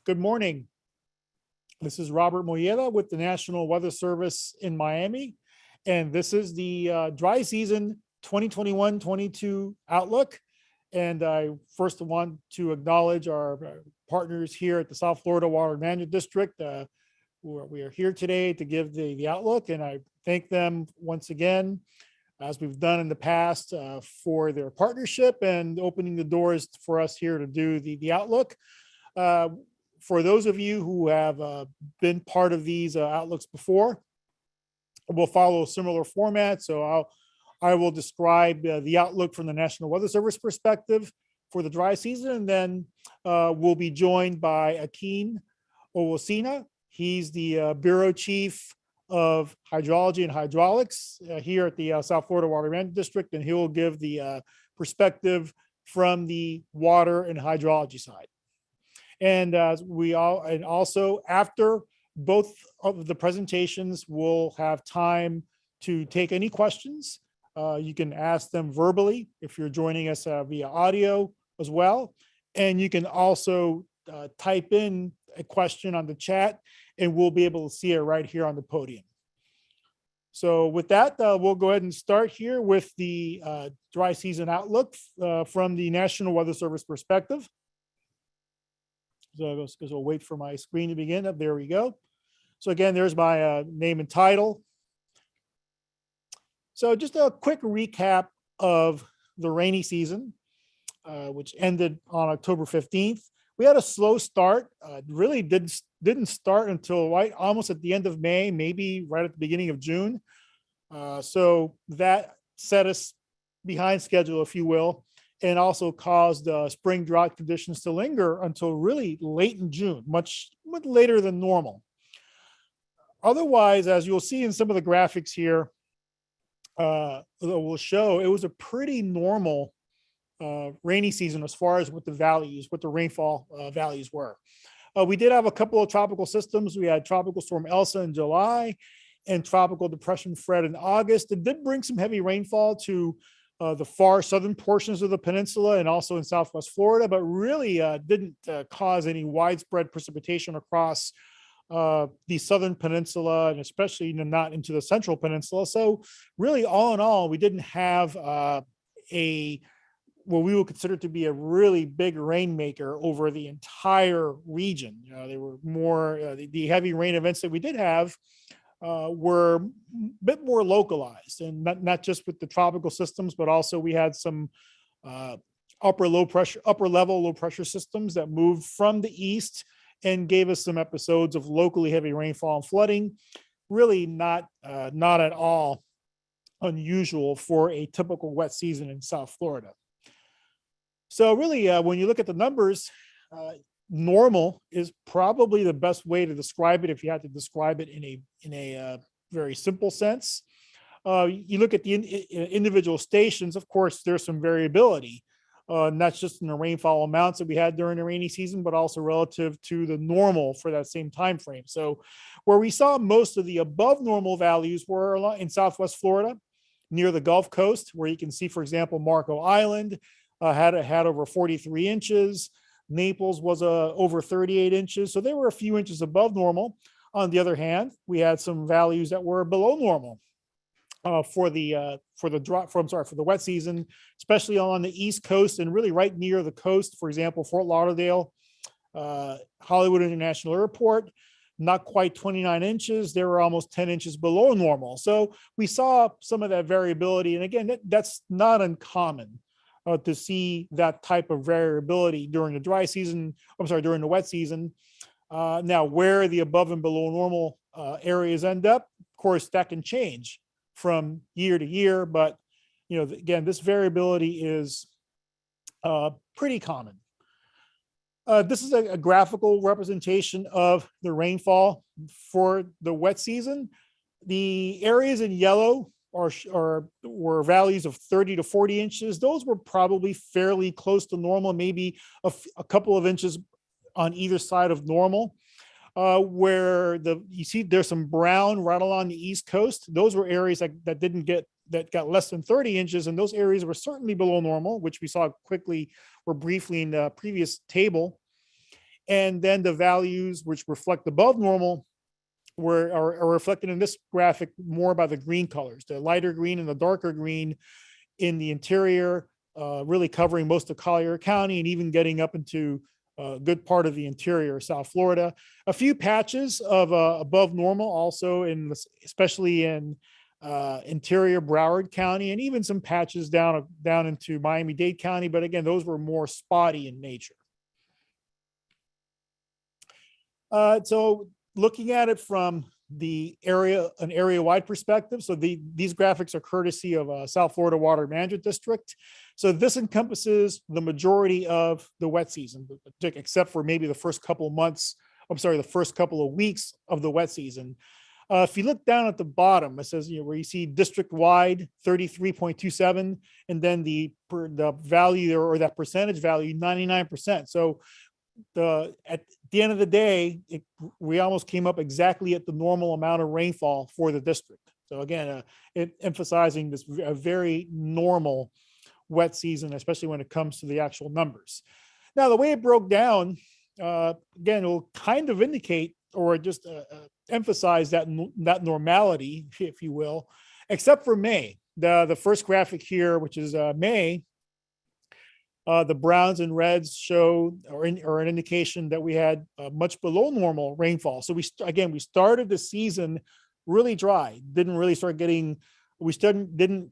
Good morning. This is Robert Moyeda with the National Weather Service in Miami, and this is the dry season 2021-22 outlook. And I first want to acknowledge our partners here at the South Florida Water Management District. We are here today to give the outlook, and I thank them once again, as we've done in the past, for their partnership and opening the doors for us here to do the outlook. For those of you who have been part of these outlooks before, we'll follow a similar format. So I will describe the outlook from the National Weather Service perspective for the dry season, and then we'll be joined by Akin Owosina. He's the Bureau Chief of Hydrology and Hydraulics here at the South Florida Water Management District, and he will give the perspective from the water and hydrology side. And also after both of the presentations, we'll have time to take any questions. You can ask them verbally if you're joining us via audio as well. And you can also type in a question on the chat, and we'll be able to see it right here on the podium. So with that, we'll go ahead and start here with the dry season outlook from the National Weather Service perspective. So we'll wait for my screen to begin. There we go. So again, there's my name and title. So just a quick recap of the rainy season, which ended on October 15th. We had a slow start. Really didn't start until right almost at the end of May, maybe right at the beginning of June. So that set us behind schedule, if you will, and also caused spring drought conditions to linger until really late in June, much later than normal. Otherwise, as you'll see in some of the graphics here, that will show it was a pretty normal rainy season as far as what the rainfall values were. We did have a couple of tropical systems. We had Tropical Storm Elsa in July and Tropical Depression Fred in August. It did bring some heavy rainfall to the far southern portions of the peninsula and also in Southwest Florida, but really didn't cause any widespread precipitation across the southern peninsula, and especially not into the central peninsula. So really, all in all, we didn't have what we would consider to be a really big rainmaker over the entire region. They were more the heavy rain events that we did have were a bit more localized, and not just with the tropical systems, but also we had some upper level low pressure systems that moved from the east and gave us some episodes of locally heavy rainfall and flooding. Really not at all unusual for a typical wet season in South Florida. So really, when you look at the numbers, normal is probably the best way to describe it if you had to describe it in a very simple sense. You look at the individual stations, of course, there's some variability, not just in the rainfall amounts that we had during the rainy season, but also relative to the normal for that same time frame. So where we saw most of the above normal values were in Southwest Florida, near the Gulf Coast, where you can see, for example, Marco Island had over 43 inches. Naples was over 38 inches. So they were a few inches above normal. On the other hand, we had some values that were below normal for the wet season, especially on the East Coast and really right near the coast. For example, Fort Lauderdale, Hollywood International Airport, not quite 29 inches. They were almost 10 inches below normal. So we saw some of that variability. And again, that's not uncommon to see that type of variability during the during the wet season. Now, where the above and below normal areas end up, of course, that can change from year to year. But, again, this variability is pretty common. This is a graphical representation of the rainfall for the wet season. The areas in yellow were values of 30 to 40 inches. Those were probably fairly close to normal, maybe a couple of inches on either side of normal. Where you see there's some brown right along the East Coast. Those were areas that got less than 30 inches, and those areas were certainly below normal, which we saw briefly in the previous table. And then the values which reflect above normal are reflected in this graphic more by the green colors, the lighter green and the darker green in the interior, really covering most of Collier County and even getting up into a good part of the interior of South Florida. A few patches of above normal also especially in interior Broward County, and even some patches down into Miami-Dade County. But again, those were more spotty in nature. So looking at it from an area-wide perspective. So these graphics are courtesy of South Florida Water Management District. So this encompasses the majority of the wet season, except for maybe the first couple of months. The first couple of weeks of the wet season. If you look down at the bottom, it says, where you see district-wide 33.27, and then the value or that percentage value 99%. So at the end of the day, we almost came up exactly at the normal amount of rainfall for the district. So again, emphasizing this a very normal wet season, especially when it comes to the actual numbers. Now, the way it broke down, again, it will kind of indicate or just emphasize that normality, if you will, except for May. The first graphic here, which is May, the browns and reds show or an indication that we had much below normal rainfall. So we started the season really dry. Didn't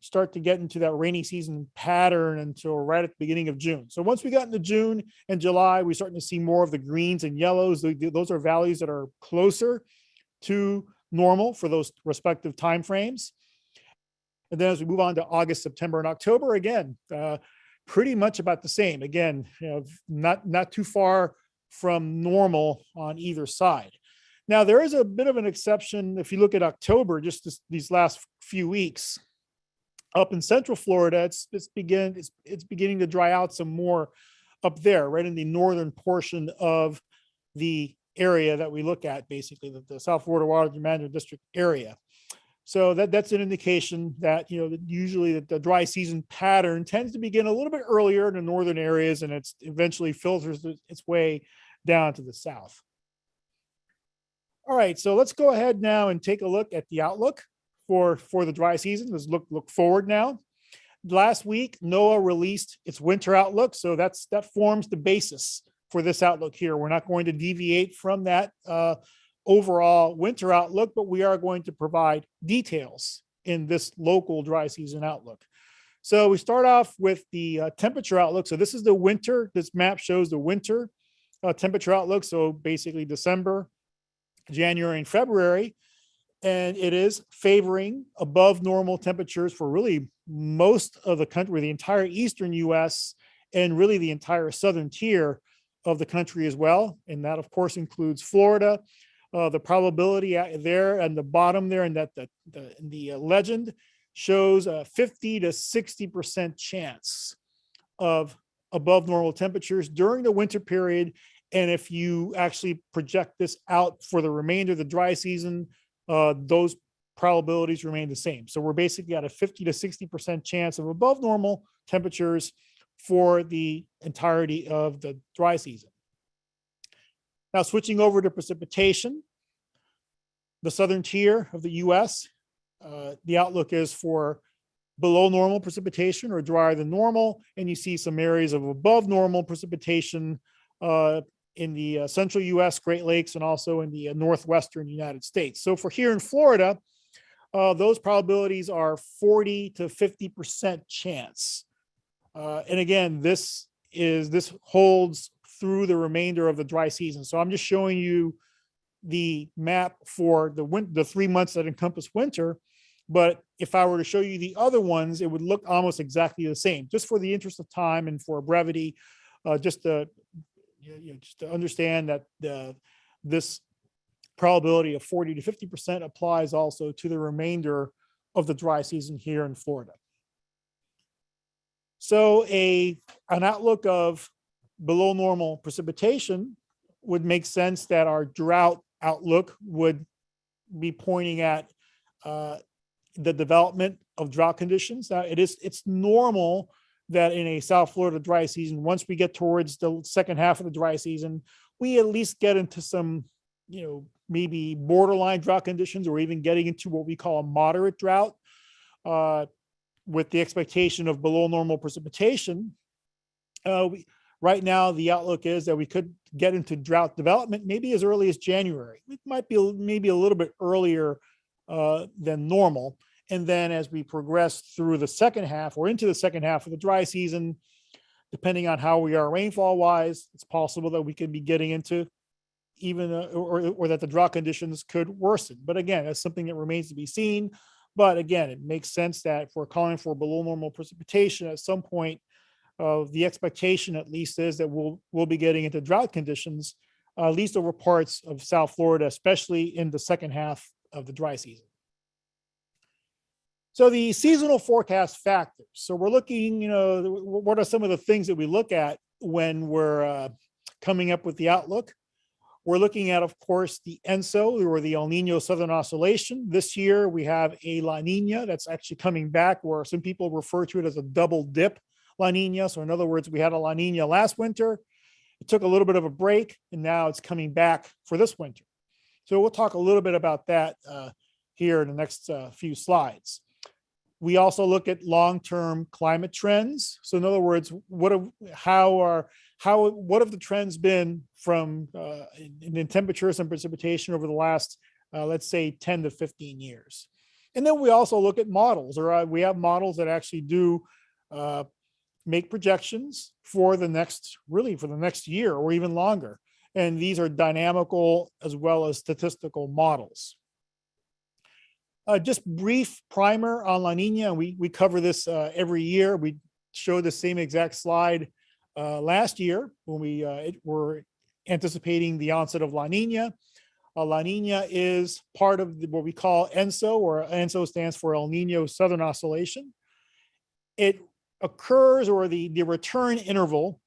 start to get into that rainy season pattern until right at the beginning of June. So once we got into June and July, we're starting to see more of the greens and yellows. Those are values that are closer to normal for those respective timeframes. And then as we move on to August, September, and October, again, pretty much about the same. Again, not too far from normal on either side. Now, there is a bit of an exception. If you look at October, just these last few weeks, up in Central Florida, it's beginning to dry out some more up there, right in the northern portion of the area that we look at, basically the South Florida Water Management District area. So that's an indication that, usually the dry season pattern tends to begin a little bit earlier in the northern areas, and it's eventually filters its way down to the south. All right, so let's go ahead now and take a look at the outlook for the dry season. Let's look forward now. Last week, NOAA released its winter outlook, so that forms the basis for this outlook here. We're not going to deviate from that overall winter outlook, but we are going to provide details in this local dry season outlook. So we start off with the temperature outlook. So this is the winter. This map shows the winter temperature outlook. So basically December, January, and February. And it is favoring above normal temperatures for really most of the country, the entire eastern US, and really the entire southern tier of the country as well. And that, of course, includes Florida. The probability there and the bottom there, and that the legend shows a 50 to 60% chance of above normal temperatures during the winter period. And if you actually project this out for the remainder of the dry season, those probabilities remain the same. So we're basically at a 50 to 60% chance of above normal temperatures for the entirety of the dry season. Now, switching over to precipitation, the southern tier of the US, the outlook is for below normal precipitation or drier than normal. And you see some areas of above normal precipitation in the central US, Great Lakes, and also in the northwestern United States. So for here in Florida, those probabilities are 40 to 50% chance. And again, this holds through the remainder of the dry season. So I'm just showing you the map for the 3 months that encompass winter. But if I were to show you the other ones, it would look almost exactly the same. Just for the interest of time and for brevity, just to understand that this probability of 40 to 50% applies also to the remainder of the dry season here in Florida. So an outlook of below normal precipitation would make sense that our drought outlook would be pointing at the development of drought conditions. Now, it's normal that in a South Florida dry season, once we get towards the second half of the dry season, we at least get into some, maybe borderline drought conditions, or even getting into what we call a moderate drought, with the expectation of below normal precipitation. Right now, the outlook is that we could get into drought development maybe as early as January. It might be maybe a little bit earlier than normal. And then as we progress through the second half or into the second half of the dry season, depending on how we are rainfall wise, it's possible that we could be getting into even or that the drought conditions could worsen. But again, that's something that remains to be seen. But again, it makes sense that if we're calling for below normal precipitation at some point, the expectation at least is that we'll be getting into drought conditions, at least over parts of South Florida, especially in the second half of the dry season. So the seasonal forecast factors. So we're looking, what are some of the things that we look at when we're coming up with the outlook? We're looking at, of course, the ENSO, or the El Nino Southern Oscillation. This year, we have a La Nina that's actually coming back, where some people refer to it as a double dip La Nina. So in other words, we had a La Nina last winter. It took a little bit of a break, and now it's coming back for this winter. So we'll talk a little bit about that here in the next few slides. We also look at long-term climate trends. So in other words, what have the trends been from in temperatures and precipitation over the last, let's say, 10 to 15 years. And then we also look at models, or we have models that actually do make projections for the next year or even longer. And these are dynamical as well as statistical models. Just brief primer on La Nina. We cover this every year. We showed the same exact slide last year when we were anticipating the onset of La Nina. La Nina is part of what we call ENSO, or ENSO stands for El Nino Southern Oscillation. It occurs, or the return interval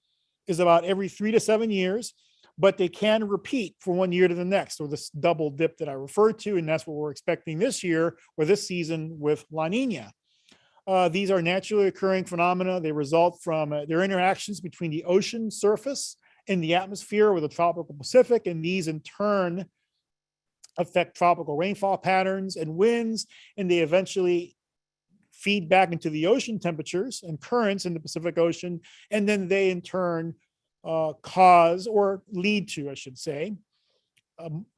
is about every 3 to 7 years, but they can repeat from one year to the next, or this double dip that I referred to, and that's what we're expecting this year or this season with La Nina. These are naturally occurring phenomena. They result from their interactions between the ocean surface and the atmosphere with the tropical Pacific, and these in turn affect tropical rainfall patterns and winds, and they eventually feed back into the ocean temperatures and currents in the Pacific Ocean, and then they in turn cause, or lead to, I should say,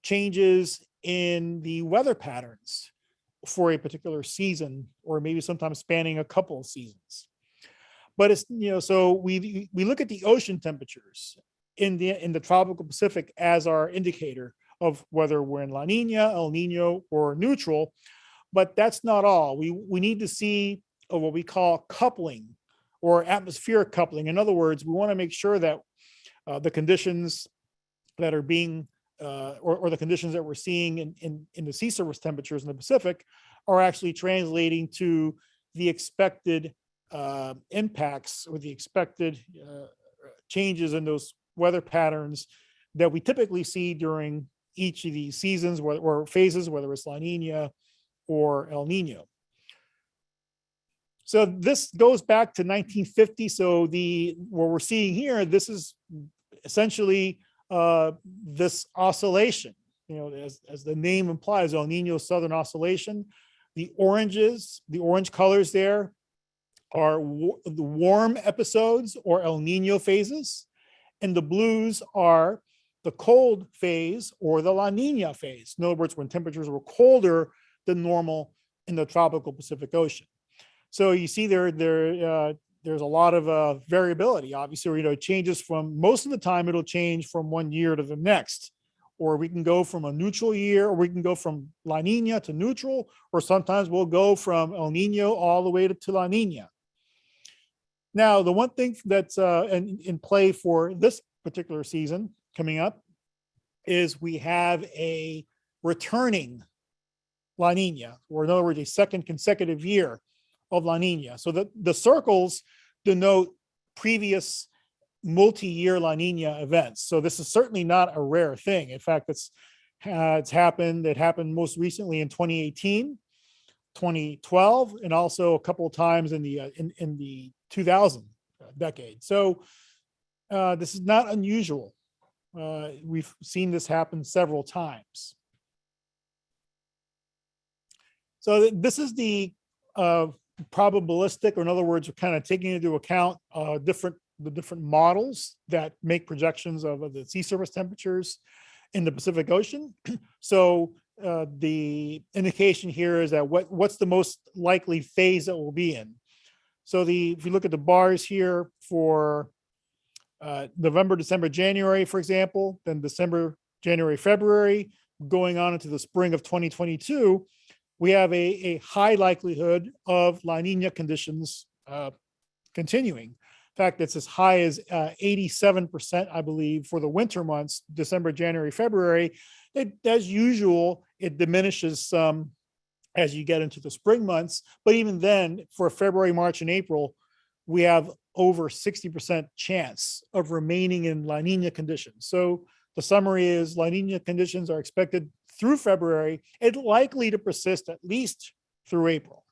changes in the weather patterns for a particular season, or maybe sometimes spanning a couple of seasons. But it's, so we look at the ocean temperatures in the tropical Pacific as our indicator of whether we're in La Nina, El Nino, or neutral. But that's not all. We need to see what we call coupling, or atmospheric coupling. In other words, we want to make sure that the conditions that are being, or the conditions that we're seeing in the sea surface temperatures in the Pacific are actually translating to the expected impacts, or the expected changes in those weather patterns that we typically see during each of these seasons or phases, whether it's La Nina or El Nino. So this goes back to 1950. So what we're seeing here, this is essentially this oscillation, as the name implies, El Nino Southern Oscillation. The orange colors there are the warm episodes, or El Nino phases, and the blues are the cold phase, or the La Nina phase. In other words, when temperatures were colder than normal in the tropical Pacific Ocean. So you see there's a lot of variability. Obviously, it changes from, most of the time it'll change from one year to the next, or we can go from a neutral year, or we can go from La Nina to neutral, or sometimes we'll go from El Nino all the way to La Nina. Now, the one thing that's in play for this particular season coming up is we have a returning La Nina, or in other words, a second consecutive year of La Nina. So the circles denote previous multi-year La Nina events. So this is certainly not a rare thing. In fact, it's happened. It happened most recently in 2018, 2012, and also a couple of times in the 2000 decade. So this is not unusual. we've seen this happen several times. So this is the probabilistic, or in other words, we're kind of taking into account the different models that make projections of the sea surface temperatures in the Pacific Ocean. So the indication here is that what's the most likely phase that we'll be in. So if you look at the bars here for November, December, January, for example, then December, January, February, going on into the spring of 2022, we have a high likelihood of La Nina conditions continuing. In fact, it's as high as 87%, I believe, for the winter months, December, January, February. As usual, it diminishes some as you get into the spring months. But even then, for February, March, and April, we have over 60% chance of remaining in La Nina conditions. So the summary is La Nina conditions are expected through February and likely to persist at least through April.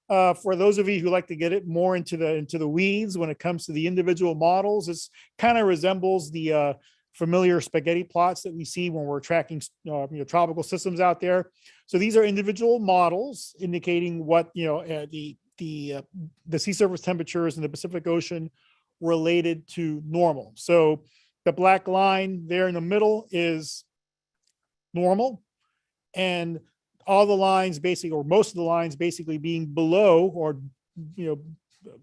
For those of you who like to get it more into the weeds when it comes to the individual models, it kind of resembles the familiar spaghetti plots that we see when we're tracking tropical systems out there. So these are individual models indicating what the sea surface temperatures in the Pacific Ocean related to normal. So the black line there in the middle is normal, and all the lines basically, or most of the lines basically being below or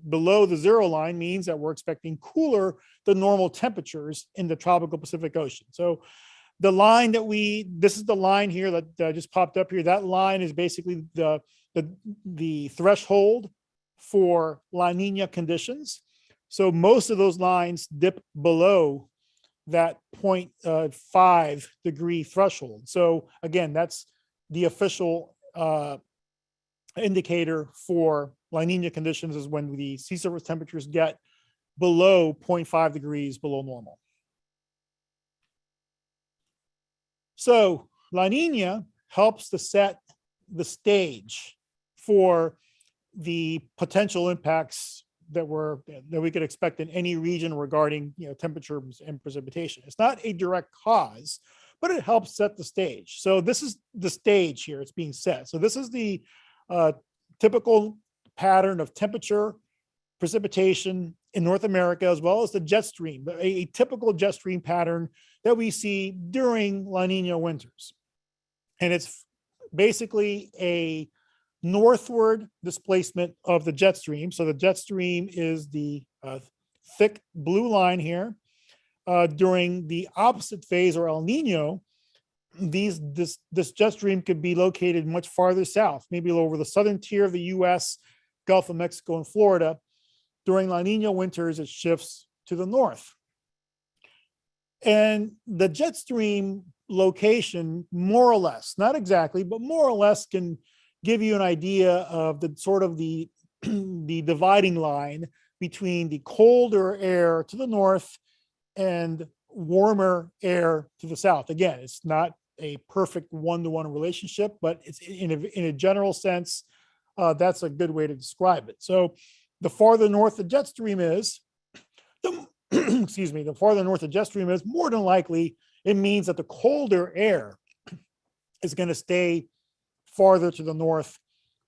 below the zero line means that we're expecting cooler than normal temperatures in the tropical Pacific Ocean. So the line this is the line here that just popped up here. That line is basically the threshold for La Nina conditions. So most of those lines dip below that 0.5 degree threshold. So again, that's the official indicator for La Nina conditions, is when the sea surface temperatures get below 0.5 degrees below normal. So La Nina helps to set the stage for the potential impacts that we could expect in any region regarding temperatures and precipitation. It's not a direct cause, but it helps set the stage. So this is the stage here, it's being set. So this is the typical pattern of temperature, precipitation in North America, as well as the jet stream, a typical jet stream pattern that we see during La Nina winters. And it's basically a northward displacement of the jet stream. So the jet stream is the thick blue line here. During the opposite phase, or El Nino, this jet stream could be located much farther south, maybe over the southern tier of the US, Gulf of Mexico, and Florida. During La Nina winters, it shifts to the north. And the jet stream location, more or less, not exactly, but more or less, can give you an idea of the sort of the dividing line between the colder air to the north and warmer air to the south. Again, it's not a perfect one-to-one relationship, but it's in a general sense, that's a good way to describe it. So the farther north the jet stream is, the farther north the jet stream is, more than likely, it means that the colder air is going to stay farther to the north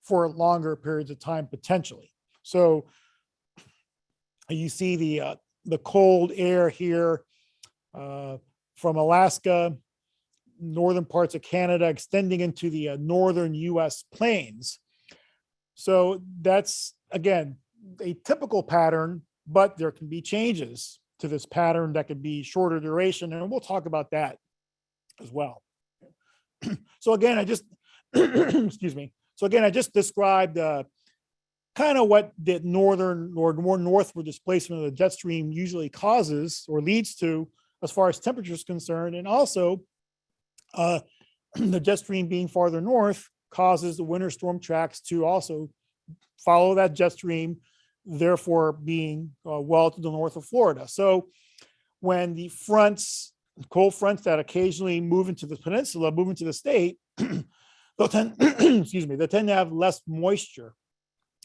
for longer periods of time, potentially. So you see the cold air here from Alaska, northern parts of Canada, extending into the northern US plains. So that's, again, a typical pattern, but there can be changes to this pattern that could be shorter duration, and we'll talk about that as well. So again, I just excuse me. So again, I just described kind of what the northern or more northward displacement of the jet stream usually causes or leads to as far as temperature is concerned. And also the jet stream being farther north causes the winter storm tracks to also follow that jet stream, therefore being well to the north of Florida. So when the cold fronts that occasionally move into the peninsula, move into the state, they'll tend, excuse me, they tend to have less moisture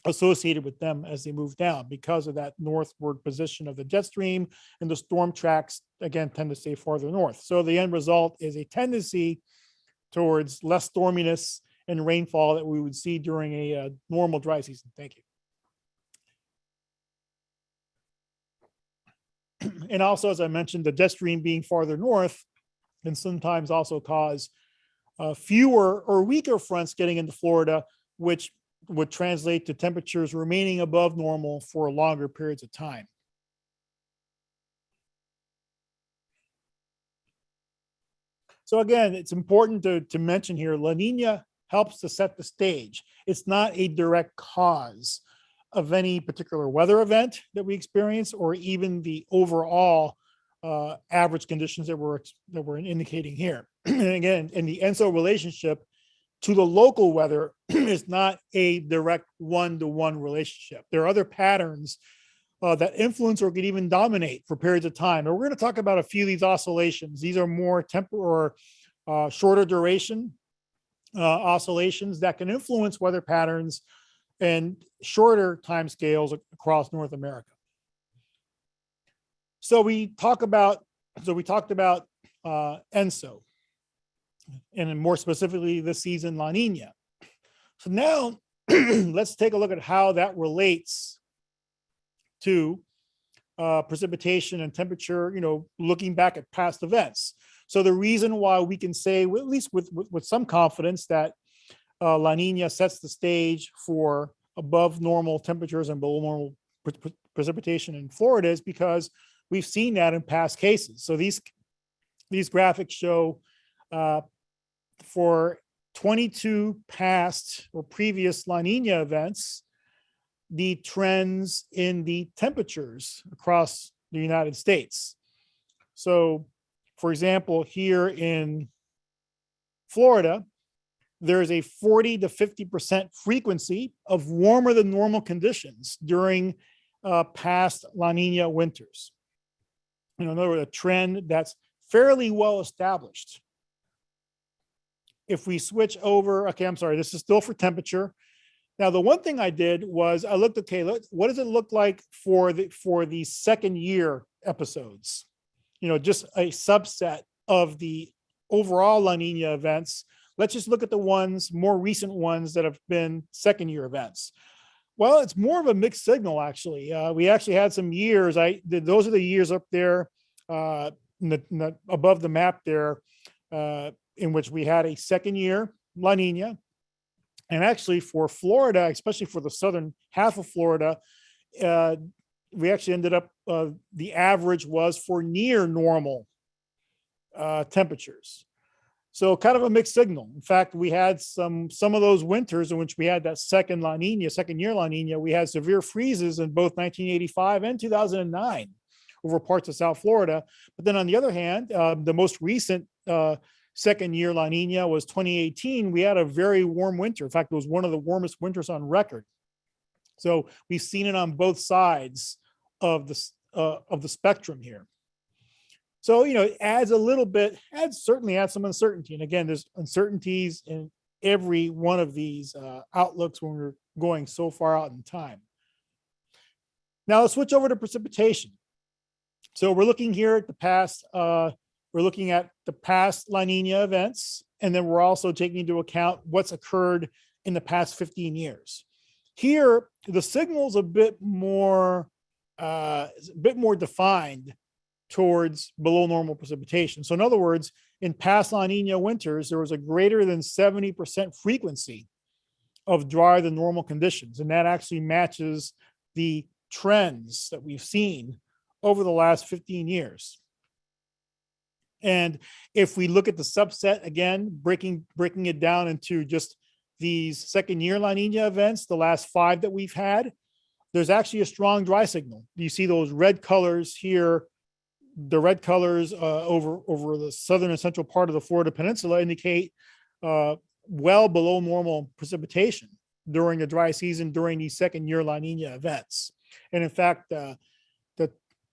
associated with them as they move down because of that northward position of the jet stream, and the storm tracks, again, tend to stay farther north. So the end result is a tendency towards less storminess and rainfall that we would see during a normal dry season. Thank you. And also, as I mentioned, the jet stream being farther north can sometimes also cause fewer or weaker fronts getting into Florida, which would translate to temperatures remaining above normal for longer periods of time. So again, it's important to mention here, La Nina helps to set the stage. It's not a direct cause of any particular weather event that we experience, or even the overall average conditions that we're indicating here. And again, in the ENSO relationship to the local weather is not a direct one-to-one relationship. There are other patterns that influence or can even dominate for periods of time. And we're going to talk about a few of these oscillations. These are more temporal or shorter duration oscillations that can influence weather patterns and shorter time scales across North America. So we talked about ENSO, and more specifically this season, La Nina. So now let's take a look at how that relates to precipitation and temperature, looking back at past events. So the reason why we can say, at least with some confidence, that La Nina sets the stage for above normal temperatures and below normal precipitation in Florida is because we've seen that in past cases. So these graphics show for 22 past or previous La Nina events, the trends in the temperatures across the United States. So, for example, here in Florida, there's a 40 to 50% frequency of warmer than normal conditions during past La Nina winters. In other words, a trend that's fairly well established. If we switch over, okay, I'm sorry, this is still for temperature. Now, the one thing I did was I looked, okay, what does it look like for the second year episodes? Just a subset of the overall La Nina events. Let's just look at the more recent ones that have been second year events. Well, it's more of a mixed signal, actually. We actually had some years, those are the years up there above the map there, in which we had a second year La Nina. And actually for Florida, especially for the southern half of Florida, we actually ended up, the average was for near normal temperatures. So kind of a mixed signal. In fact, we had some of those winters in which we had that second year La Nina, we had severe freezes in both 1985 and 2009 over parts of South Florida. But then on the other hand, the most recent second year La Nina was 2018. We had a very warm winter. In fact, it was one of the warmest winters on record. So we've seen it on both sides of the spectrum here. So, it adds a little bit, certainly adds some uncertainty. And again, there's uncertainties in every one of these outlooks when we're going so far out in time. Now let's switch over to precipitation. So we're looking here at the past, we're looking at the past La Nina events, and then we're also taking into account what's occurred in the past 15 years. Here, the signal's a bit more defined towards below normal precipitation. So in other words, in past La Nina winters, there was a greater than 70% frequency of drier than normal conditions. And that actually matches the trends that we've seen over the last 15 years. And if we look at the subset, again, breaking it down into just these second year La Nina events, the last 5 that we've had, there's actually a strong dry signal. You see those red colors here. The red colors over the southern and central part of the Florida Peninsula indicate well below normal precipitation during the dry season during these second year La Nina events. And in fact, the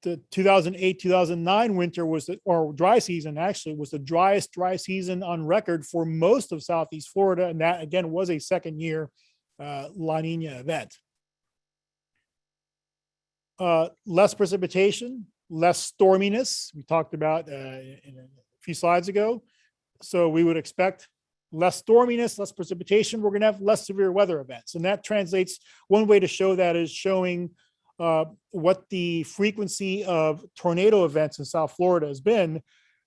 2008-2009 winter or dry season actually was the driest dry season on record for most of Southeast Florida. And that again was a second year La Nina event. less precipitation, less storminess. We talked about in a few slides ago. So we would expect less storminess, less precipitation. We're going to have less severe weather events. And that translates, one way to show that is showing what the frequency of tornado events in South Florida has been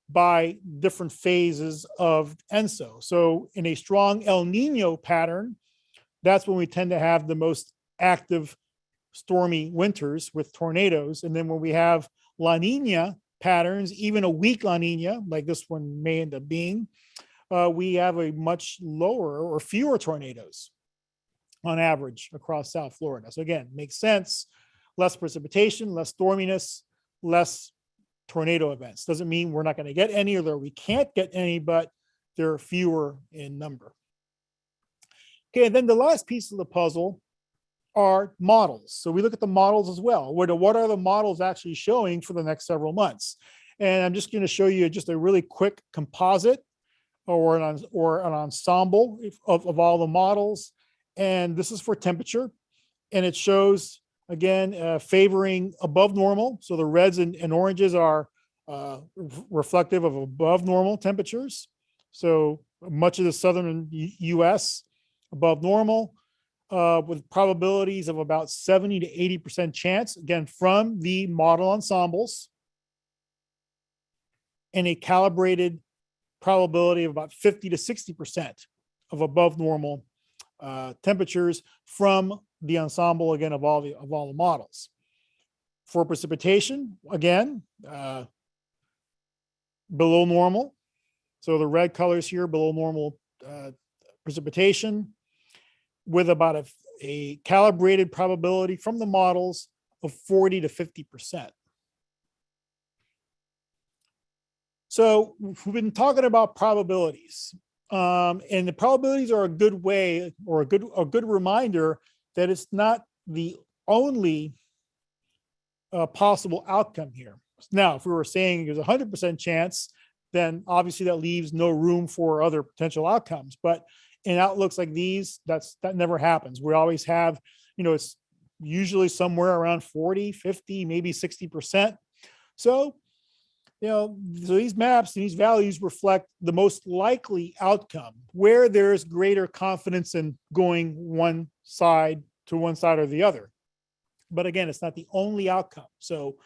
by different phases of ENSO. So in a strong El Nino pattern, that's when we tend to have the most active stormy winters with tornadoes. And then when we have La Nina patterns, even a weak La Nina, like this one may end up being, we have a much lower or fewer tornadoes on average across South Florida. So again, makes sense. Less precipitation, less storminess, less tornado events. Doesn't mean we're not going to get any, or we can't get any, but they're fewer in number. Okay, and then the last piece of the puzzle are models. So we look at the models as well. What are the models actually showing for the next several months? And I'm just going to show you just a really quick composite or an ensemble of all the models. And this is for temperature. And it shows, again, favoring above normal. So the reds and oranges are reflective of above normal temperatures. So much of the southern US above normal, with probabilities of about 70 to 80% chance, again, from the model ensembles, and a calibrated probability of about 50 to 60% of above normal temperatures from the ensemble, again, of all the models. For precipitation, again, below normal. So the red colors here, below normal precipitation, with about a calibrated probability from the models of 40 to 50%. So we've been talking about probabilities, and the probabilities are a good way, or a good reminder that it's not the only possible outcome here. Now, if we were saying there's a 100% chance, then obviously that leaves no room for other potential outcomes. But in outlooks like these, that never happens. We always have, it's usually somewhere around 40, 50, maybe 60%. So, so these maps and these values reflect the most likely outcome, where there's greater confidence in going one side or the other. But again, it's not the only outcome. So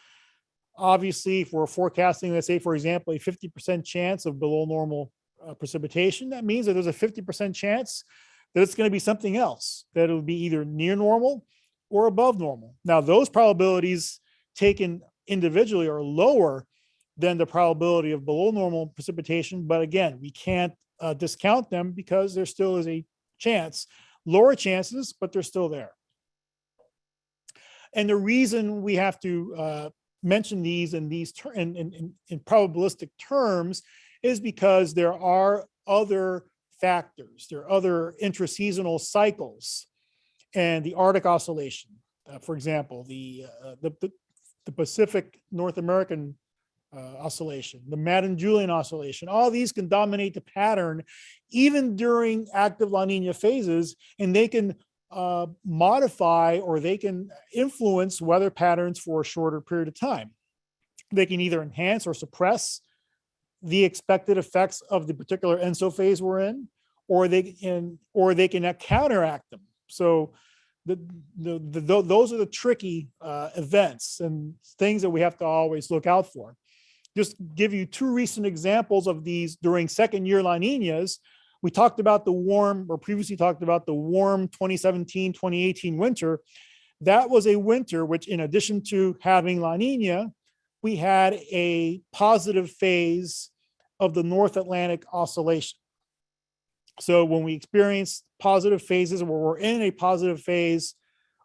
obviously, if we're forecasting, let's say, for example, a 50% chance of below normal precipitation, that means that there's a 50% chance that it's going to be something else, that it'll be either near normal or above normal. Now, those probabilities taken individually are lower than the probability of below normal precipitation. But again, we can't discount them because there still is a chance, lower chances, but they're still there. And the reason we have to mention these in probabilistic terms is because there are other factors. There are other intra-seasonal cycles, and the Arctic Oscillation, for example, the Pacific North American oscillation, the Madden-Julian oscillation. All these can dominate the pattern even during active La Nina phases, and they can modify, or they can influence weather patterns for a shorter period of time. They can either enhance or suppress the expected effects of the particular ENSO phase we're in, or they can counteract them. So those are the tricky events and things that we have to always look out for. Just give you two recent examples of these during second year La Ninas. We talked about previously talked about the warm 2017, 2018 winter. That was a winter which, in addition to having La Nina, we had a positive phase of the North Atlantic Oscillation. So when we experience positive phases, where we're in a positive phase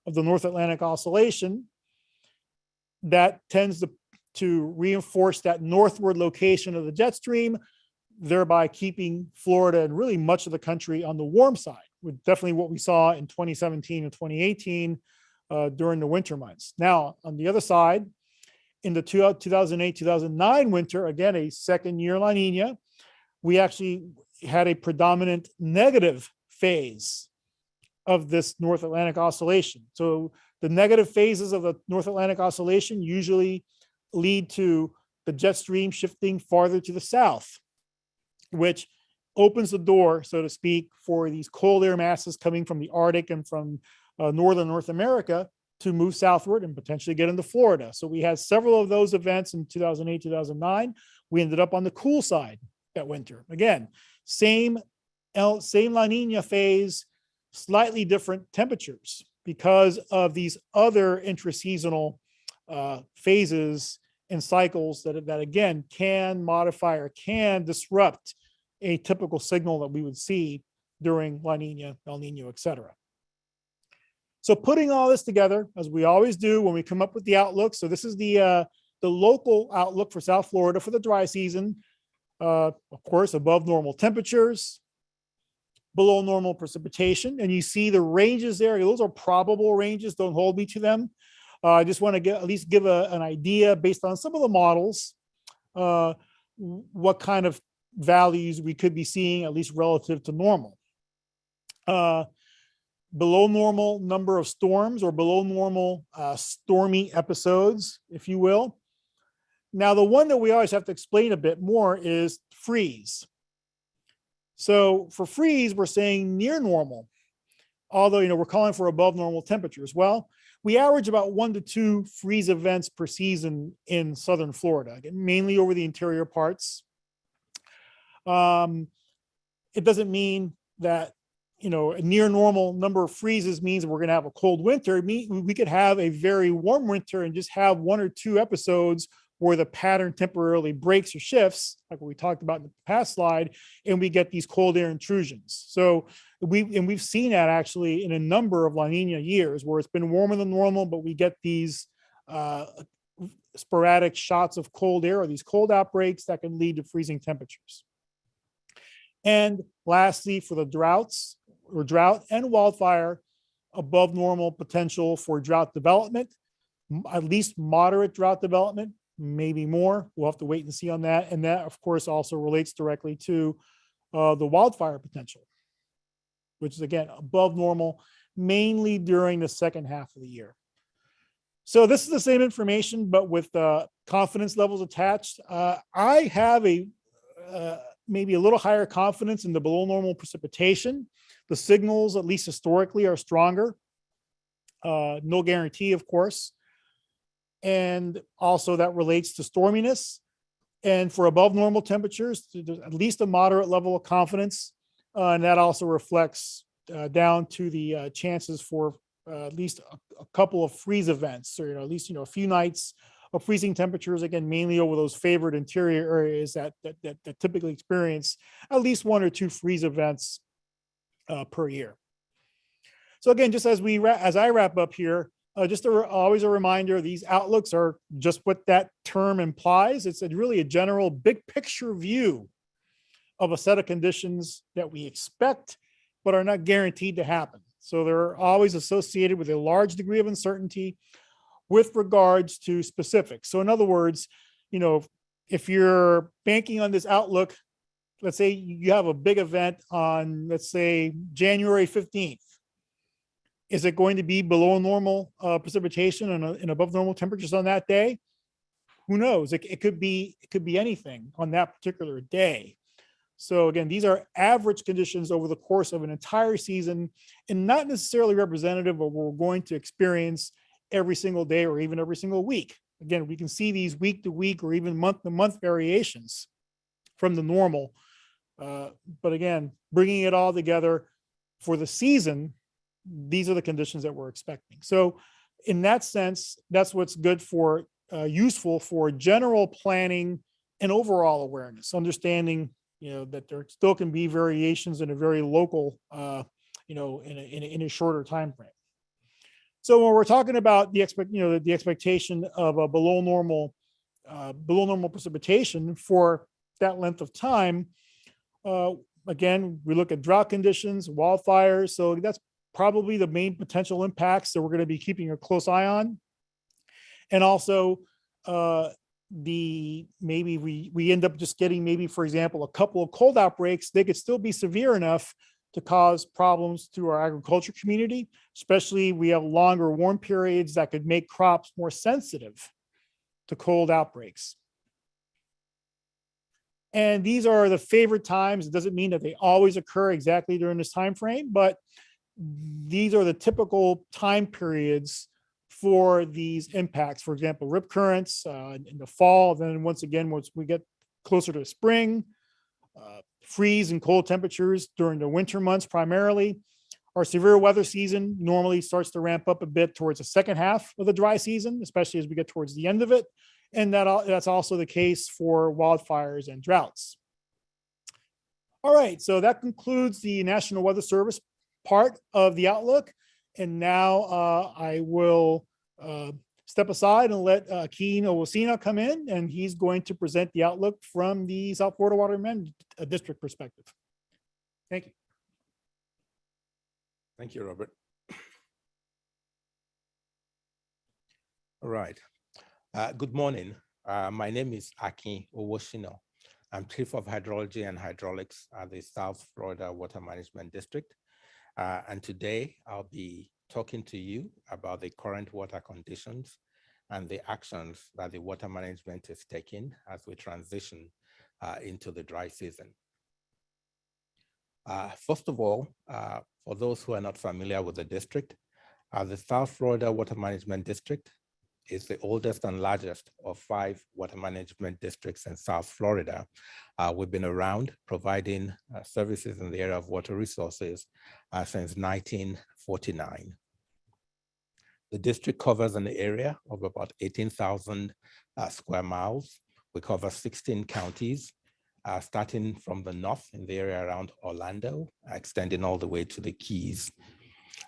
of the North Atlantic Oscillation, that tends to reinforce that northward location of the jet stream, thereby keeping Florida and really much of the country on the warm side, with definitely what we saw in 2017 and 2018 during the winter months. Now, on the other side, in the 2008-2009 winter, again, a second year La Nina, we actually had a predominant negative phase of this North Atlantic Oscillation. So The negative phases of the North Atlantic Oscillation usually lead to the jet stream shifting farther to the south, which opens the door, so to speak, for these cold air masses coming from the Arctic and from northern North America to move southward and potentially get into Florida. So we had several of those events in 2008, 2009. We ended up on the cool side that winter. Again, same La Nina phase, slightly different temperatures because of these other intraseasonal phases and cycles that again can modify or can disrupt a typical signal that we would see during La Nina, El Nino, et cetera. So putting all this together, as we always do when we come up with the outlook. So this is the local outlook for South Florida for the dry season. Of course, above normal temperatures, below normal precipitation, and you see the ranges there. Those are probable ranges. Don't hold me to them. I just want to at least give an idea based on some of the models, what kind of values we could be seeing, at least relative to normal. Below normal number of storms or below normal stormy episodes, if you will. Now, the one that we always have to explain a bit more is freeze. So for freeze, we're saying near normal, although, we're calling for above normal temperatures. Well, we average about 1 to 2 freeze events per season in southern Florida, mainly over the interior parts. It doesn't mean that, a near normal number of freezes means we're going to have a cold winter. We could have a very warm winter and just have 1 or 2 episodes where the pattern temporarily breaks or shifts, like what we talked about in the past slide, and we get these cold air intrusions. So we've seen that actually in a number of La Nina years where it's been warmer than normal, but we get these sporadic shots of cold air or these cold outbreaks that can lead to freezing temperatures. And lastly, for the drought and wildfire, above normal potential for drought development, at least moderate drought development, maybe more. We'll have to wait and see on that. And that, of course, also relates directly to the wildfire potential, which is, again, above normal, mainly during the second half of the year. So this is the same information, but with confidence levels attached. I have maybe a little higher confidence in the below normal precipitation. The signals, at least historically, are stronger. No guarantee, of course. And also that relates to storminess. And for above normal temperatures, there's at least a moderate level of confidence. And that also reflects down to the chances for at least a couple of freeze events, or at least a few nights of freezing temperatures, again, mainly over those favored interior areas that typically experience at least 1 or 2 freeze events per year. So again, just as I wrap up here, just always a reminder, these outlooks are just what that term implies. It's really a general big picture view of a set of conditions that we expect, but are not guaranteed to happen. So they're always associated with a large degree of uncertainty with regards to specifics. So in other words, if you're banking on this outlook, let's say you have a big event on, let's say, January 15th. Is it going to be below normal precipitation and above normal temperatures on that day? Who knows? It could be anything on that particular day. So again, these are average conditions over the course of an entire season and not necessarily representative of what we're going to experience every single day or even every single week. Again, we can see these week to week or even month to month variations from the normal. But again, bringing it all together for the season, these are the conditions that we're expecting. So in that sense, that's what's good for, useful for general planning and overall awareness, understanding, that there still can be variations in a very local, in a shorter time frame. So when we're talking about the expectation of a below normal precipitation for that length of time, again, we look at drought conditions, wildfires. So that's probably the main potential impacts that we're going to be keeping a close eye on. And also maybe we end up just getting maybe, for example, a couple of cold outbreaks. They could still be severe enough to cause problems to our agriculture community, especially we have longer warm periods that could make crops more sensitive to cold outbreaks. And these are the favorite times. It doesn't mean that they always occur exactly during this time frame, but these are the typical time periods for these impacts. For example, rip currents in the fall. Then once again, once we get closer to spring, freeze and cold temperatures during the winter months primarily. Our severe weather season normally starts to ramp up a bit towards the second half of the dry season, especially as we get towards the end of it. And that's also the case for wildfires and droughts. All right, so that concludes the National Weather Service part of the outlook. And now I will step aside and let Keen Owosina come in, and he's going to present the outlook from the South Florida Water Management District perspective. Thank you. Thank you, Robert. All right. Good morning. My name is Akin Owosina. I'm Chief of Hydrology and Hydraulics at the South Florida Water Management District. And today I'll be talking to you about the current water conditions and the actions that the water management is taking as we transition into the dry season. First of all, for those who are not familiar with the district, the South Florida Water Management District is the oldest and largest of 5 water management districts in South Florida. We've been around providing services in the area of water resources since 1949. The district covers an area of about 18,000 square miles. We cover 16 counties, starting from the north in the area around Orlando, extending all the way to the Keys.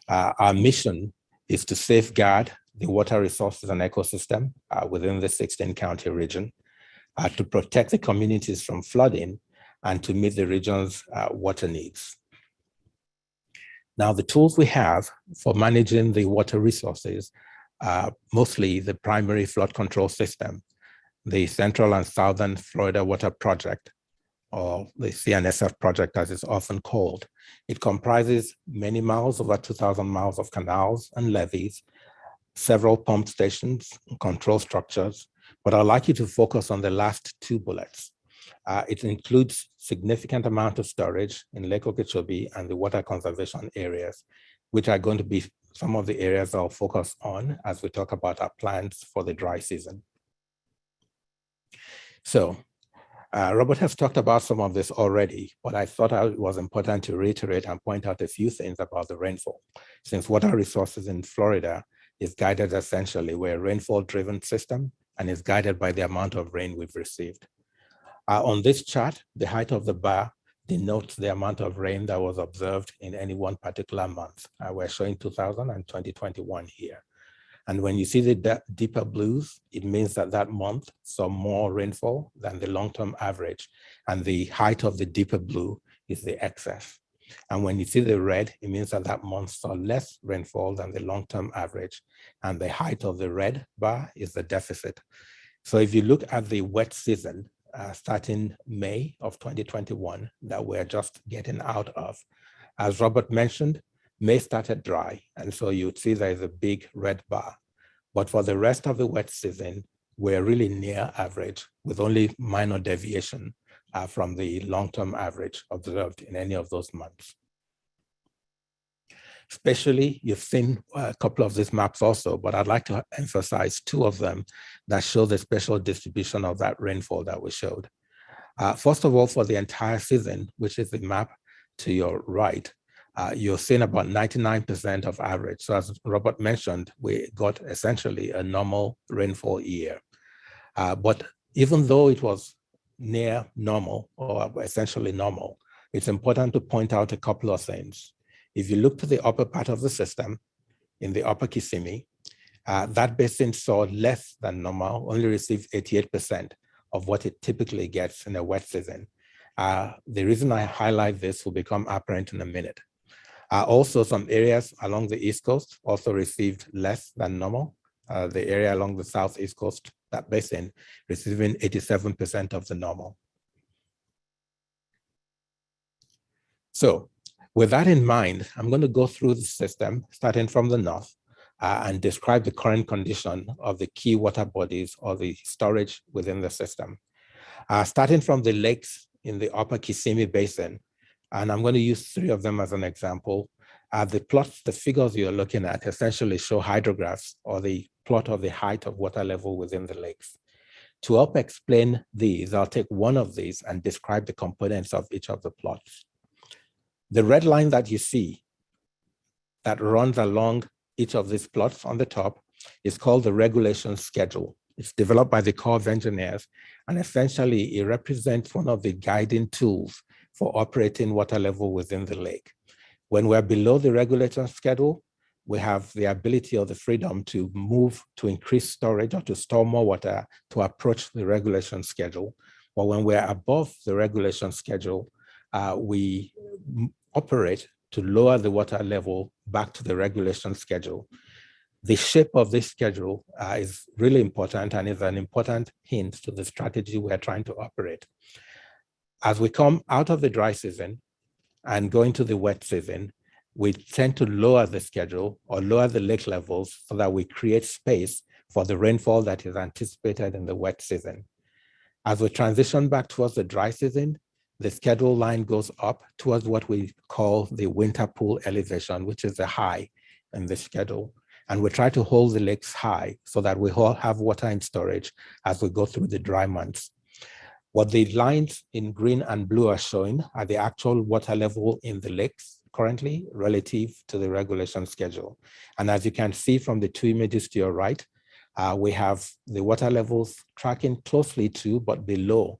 Our mission is to safeguard the water resources and ecosystem within the 16 county region, to protect the communities from flooding, and to meet the region's water needs. Now, the tools we have for managing the water resources are mostly the primary flood control system, the Central and Southern Florida Water Project, or the CNSF project as it's often called. It comprises many miles, over 2,000 miles of canals and levees, several pump stations, control structures, but I'd like you to focus on the last 2 bullets. It includes significant amount of storage in Lake Okeechobee and the water conservation areas, which are going to be some of the areas I'll focus on as we talk about our plans for the dry season. So, Robert has talked about some of this already, but I thought it was important to reiterate and point out a few things about the rainfall. Since water resources in Florida is guided essentially, we're a rainfall-driven system and is guided by the amount of rain we've received. On this chart, the height of the bar denotes the amount of rain that was observed in any one particular month. We're showing 2000 and 2021 here. And when you see the deeper blues, it means that that month saw more rainfall than the long-term average. And the height of the deeper blue is the excess. And when you see the red, it means that that month saw less rainfall than the long-term average. And the height of the red bar is the deficit. So if you look at the wet season, starting May of 2021, that we're just getting out of, as Robert mentioned, May started dry, and so you'd see there is a big red bar. But for the rest of the wet season, we're really near average with only minor deviation from the long-term average observed in any of those months. Especially, you've seen a couple of these maps also, but I'd like to emphasize 2 of them that show the special distribution of that rainfall that we showed. First of all, for the entire season, which is the map to your right, you're seeing about 99% of average. So as Robert mentioned, we got essentially a normal rainfall year. But even though it was near normal or essentially normal, it's important to point out a couple of things. If you look to the upper part of the system, in the upper Kissimmee, that basin saw less than normal, only received 88% of what it typically gets in a wet season. The reason I highlight this will become apparent in a minute. Also, some areas along the East Coast also received less than normal. The area along the Southeast Coast, that basin, receiving 87% of the normal. So With that in mind, I'm going to go through the system, starting from the north, and describe the current condition of the key water bodies or the storage within the system. Starting from the lakes in the upper Kissimmee Basin, and I'm going to use 3 of them as an example. The plots, the figures you're looking at essentially show hydrographs or the plot of the height of water level within the lakes. To help explain these, I'll take one of these and describe the components of each of the plots. The red line that you see that runs along each of these plots on the top is called the regulation schedule. It's developed by the Corps of Engineers, and essentially it represents one of the guiding tools for operating water level within the lake. When we're below the regulation schedule, we have the ability or the freedom to move to increase storage or to store more water to approach the regulation schedule. But when we're above the regulation schedule, we operate to lower the water level back to the regulation schedule. The shape of this schedule is really important and is an important hint to the strategy we're trying to operate. As we come out of the dry season and go into the wet season, we tend to lower the schedule or lower the lake levels so that we create space for the rainfall that is anticipated in the wet season. As we transition back towards the dry season, the schedule line goes up towards what we call the winter pool elevation, which is the high in the schedule. And we try to hold the lakes high so that we all have water in storage as we go through the dry months. What the lines in green and blue are showing are the actual water level in the lakes currently relative to the regulation schedule. And as you can see from the 2 images to your right, we have the water levels tracking closely to but below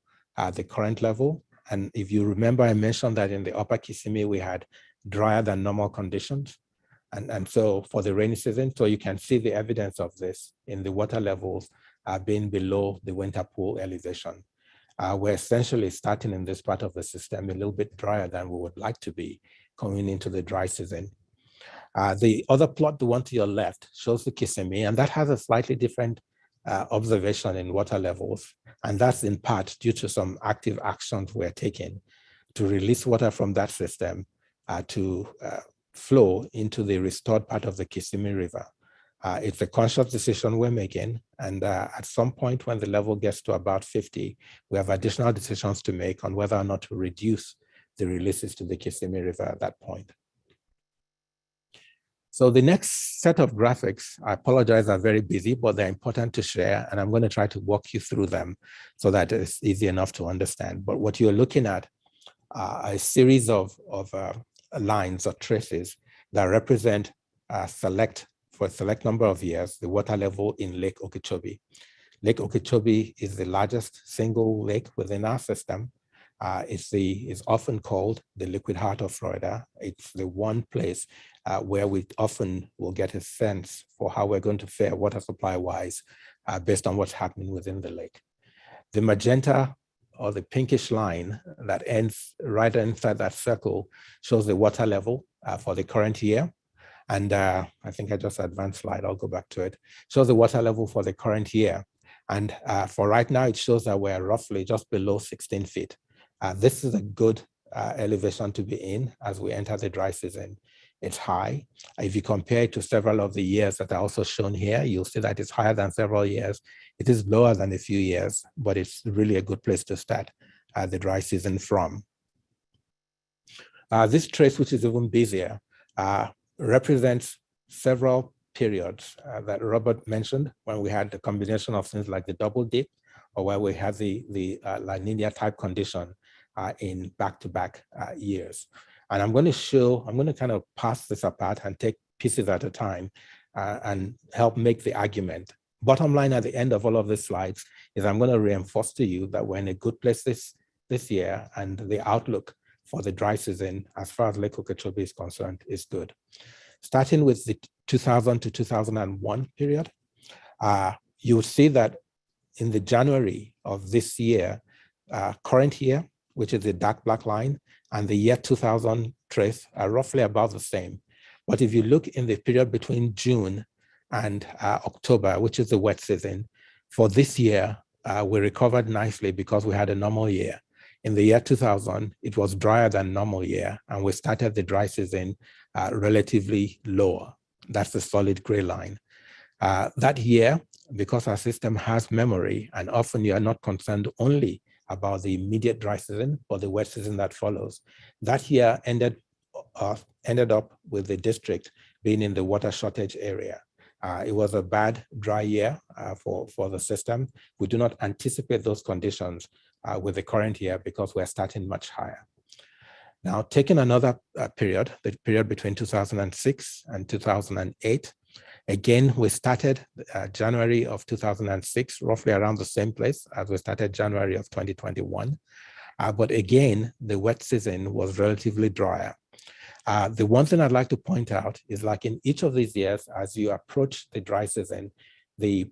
the current level. And if you remember, I mentioned that in the upper Kissimmee, we had drier than normal conditions. And so for the rainy season, so you can see the evidence of this in the water levels being below the winter pool elevation. We're essentially starting in this part of the system a little bit drier than we would like to be coming into the dry season. The other plot, the one to your left, shows the Kissimmee, and that has a slightly different observation in water levels. And that's in part due to some active actions we're taking to release water from that system to flow into the restored part of the Kissimmee River. It's a conscious decision we're making. And at some point when the level gets to about 50, we have additional decisions to make on whether or not to reduce the releases to the Kissimmee River at that point. So the next set of graphics, I apologize, are very busy, but they're important to share. And I'm going to try to walk you through them so that it's easy enough to understand. But what you're looking at are a series of lines or traces that represent for a select number of years, the water level in Lake Okeechobee. Lake Okeechobee is the largest single lake within our system. It's often called the liquid heart of Florida. It's the one place where we often will get a sense for how we're going to fare water supply-wise based on what's happening within the lake. The magenta or the pinkish line that ends right inside that circle shows the water level for the current year. And I think I just advanced slide, I'll go back to it. Shows the water level for the current year. And for right now, it shows that we're roughly just below 16 feet. This is a good elevation to be in as we enter the dry season. It's high. If you compare it to several of the years that are also shown here, you'll see that it's higher than several years. It is lower than a few years, but it's really a good place to start the dry season from. This trace, which is even busier, represents several periods that Robert mentioned when we had the combination of things like the double dip, or where we had the La Nina type condition in back-to-back years. And I'm going to kind of pass this apart and take pieces at a time and help make the argument. Bottom line at the end of all of these slides is I'm going to reinforce to you that we're in a good place this year, and the outlook for the dry season as far as Lake Okeechobee is concerned is good. Starting with the 2000 to 2001 period, you'll see that in the January of this year, current year, which is the dark black line, and the year 2000 trace are roughly about the same. But if you look in the period between June and October, which is the wet season, for this year, we recovered nicely because we had a normal year. In the year 2000, it was drier than normal year, and we started the dry season relatively lower. That's the solid gray line. That year, because our system has memory, and often you are not concerned only about the immediate dry season, but the wet season that follows. That year ended up with the district being in the water shortage area. It was a bad dry year for the system. We do not anticipate those conditions with the current year because we're starting much higher. Now, taking another period, the period between 2006 and 2008, again, we started January of 2006, roughly around the same place as we started January of 2021. But again, the wet season was relatively drier. The one thing I'd like to point out is, like in each of these years, as you approach the dry season, the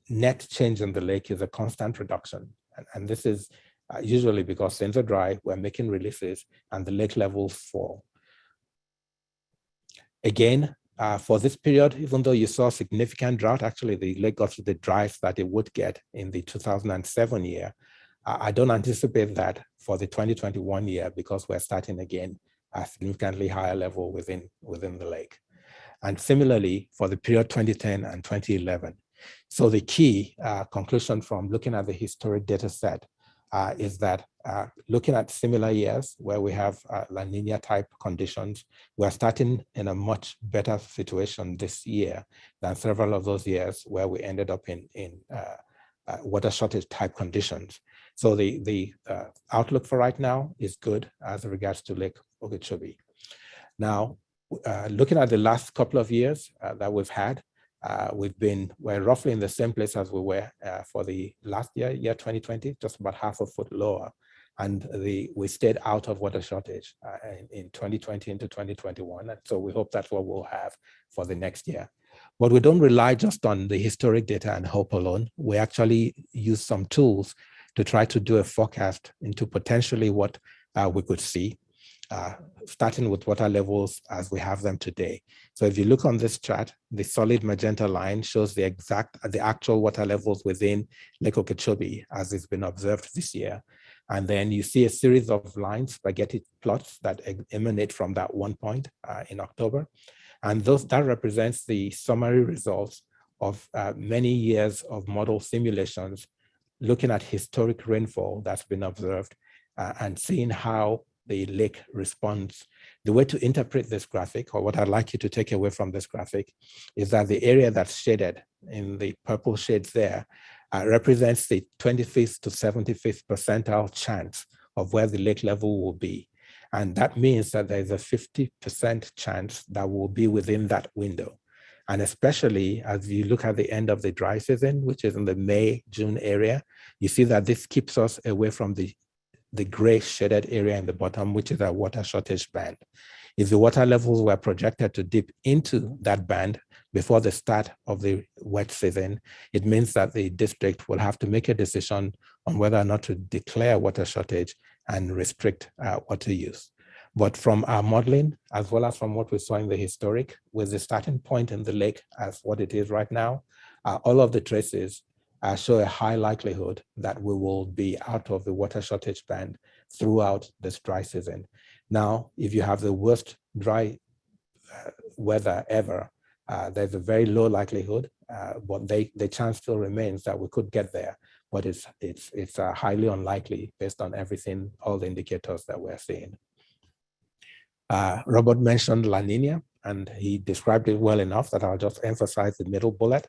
net change in the lake is a constant reduction. And this is usually because things are dry, we're making releases, and the lake levels fall. Again, for this period, even though you saw significant drought, actually the lake got to the driest that it would get in the 2007 year. I don't anticipate that for the 2021 year because we're starting again a significantly higher level within the lake. And similarly for the period 2010 and 2011. So the key conclusion from looking at the historic data set is that looking at similar years where we have La Nina type conditions, we're starting in a much better situation this year than several of those years where we ended up in water shortage type conditions. So the outlook for right now is good as regards to Lake Okeechobee. Now, looking at the last couple of years that we've had, we're roughly in the same place as we were for the last year 2020, just about half a foot lower. And we stayed out of water shortage in 2020 into 2021. And so we hope that's what we'll have for the next year. But we don't rely just on the historic data and hope alone. We actually use some tools to try to do a forecast into potentially what we could see, starting with water levels as we have them today. So if you look on this chart, the solid magenta line shows the actual water levels within Lake Okeechobee as it's been observed this year. And then you see a series of lines, spaghetti plots that emanate from that one point in October. And that represents the summary results of many years of model simulations looking at historic rainfall that's been observed and seeing how the lake responds. The way to interpret this graphic, or what I'd like you to take away from this graphic, is that the area that's shaded in the purple shades there represents the 25th to 75th percentile chance of where the lake level will be. And that means that there's a 50% chance that will be within that window. And especially as you look at the end of the dry season, which is in the May, June area, you see that this keeps us away from the gray shaded area in the bottom, which is a water shortage band. If the water levels were projected to dip into that band before the start of the wet season, it means that the district will have to make a decision on whether or not to declare water shortage and restrict water use. But from our modeling, as well as from what we saw in the historic, with the starting point in the lake as what it is right now, all of the traces show a high likelihood that we will be out of the water shortage band throughout this dry season. Now, if you have the worst dry weather ever, there's a very low likelihood, but the chance still remains that we could get there, but it's highly unlikely based on everything, all the indicators that we're seeing. Robert mentioned La Nina, and he described it well enough that I'll just emphasize the middle bullet,